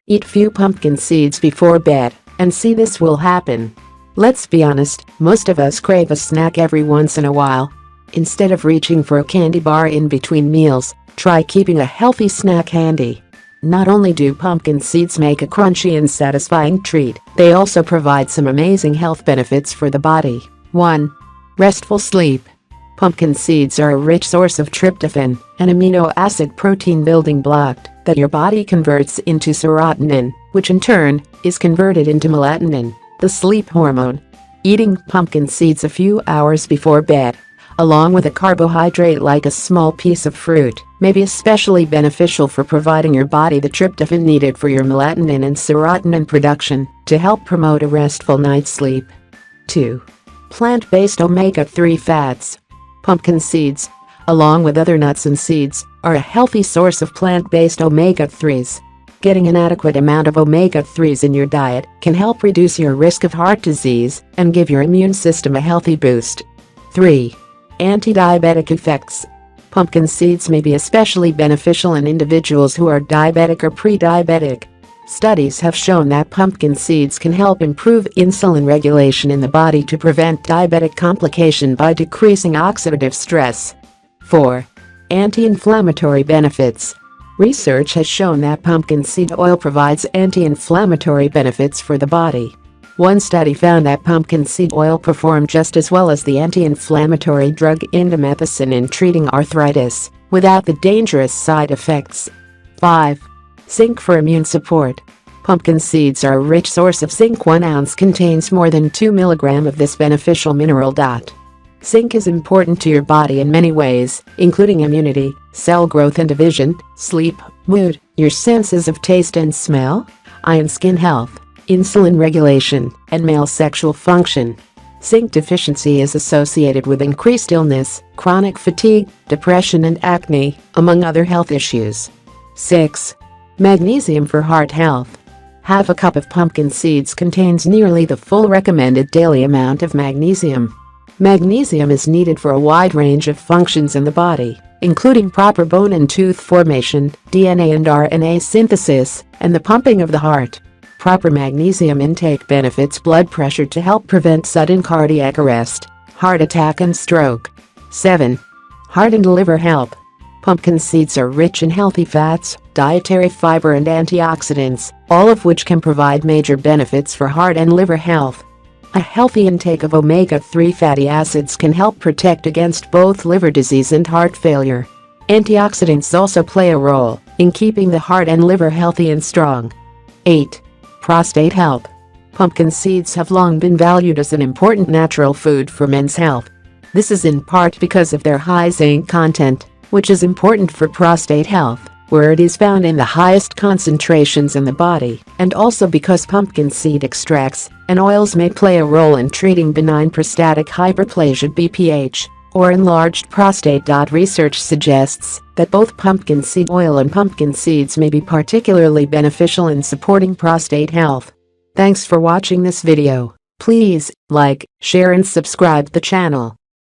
Eat few pumpkin seeds before bed, and see this will happen. Let's be honest, most of us crave a snack every once in a while. Instead of reaching for a candy bar in between meals, try keeping a healthy snack handy. Not only do pumpkin seeds make a crunchy and satisfying treat, they also provide some amazing health benefits for the body. 1. Restful sleep. Pumpkin seeds are a rich source of tryptophan, an amino acid protein building block that your body converts into serotonin, which in turn is converted into melatonin, the sleep hormone. Eating pumpkin seeds a few hours before bed, along with a carbohydrate like a small piece of fruit, may be especially beneficial for providing your body the tryptophan needed for your melatonin and serotonin production to help promote a restful night's sleep. 2. Plant-based omega-3 fats. Pumpkin seeds, along with other nuts and seeds, are a healthy source of plant-based omega-3s. Getting an adequate amount of omega-3s in your diet can help reduce your risk of heart disease and give your immune system a healthy boost. 3. Anti-diabetic effects. Pumpkin seeds may be especially beneficial in individuals who are diabetic or pre-diabetic. Studies have shown that pumpkin seeds can help improve insulin regulation in the body to prevent diabetic complication by decreasing oxidative stress. 4. Anti-inflammatory benefits. Research has shown that pumpkin seed oil provides anti-inflammatory benefits for the body. One study found that pumpkin seed oil performed just as well as the anti-inflammatory drug indomethacin in treating arthritis, without the dangerous side effects. 5. Zinc for immune support. Pumpkin seeds are a rich source of zinc. 1 ounce contains more than 2 mg of this beneficial mineral. Zinc is important to your body in many ways, including immunity, cell growth and division, sleep, mood, your senses of taste and smell, eye and skin health, insulin regulation, and male sexual function. Zinc deficiency is associated with increased illness, chronic fatigue, depression and acne, among other health issues. 6. Magnesium for heart health. Half a cup of pumpkin seeds contains nearly the full recommended daily amount of magnesium. Magnesium is needed for a wide range of functions in the body, including proper bone and tooth formation, DNA and RNA synthesis, and the pumping of the heart. Proper magnesium intake benefits blood pressure to help prevent sudden cardiac arrest, heart attack and stroke. 7. Heart and liver health. Pumpkin seeds are rich in healthy fats, dietary fiber and antioxidants, all of which can provide major benefits for heart and liver health. A healthy intake of omega-3 fatty acids can help protect against both liver disease and heart failure. Antioxidants also play a role in keeping the heart and liver healthy and strong. 8. Prostate health. Pumpkin seeds have long been valued as an important natural food for men's health. This is in part because of their high zinc content, which is important for prostate health, where it is found in the highest concentrations in the body, and also because pumpkin seed extracts and oils may play a role in treating benign prostatic hyperplasia (BPH) or enlarged prostate. Research suggests that both pumpkin seed oil and pumpkin seeds may be particularly beneficial in supporting prostate health. Thanks for watching this video. Please like, share and subscribe the channel.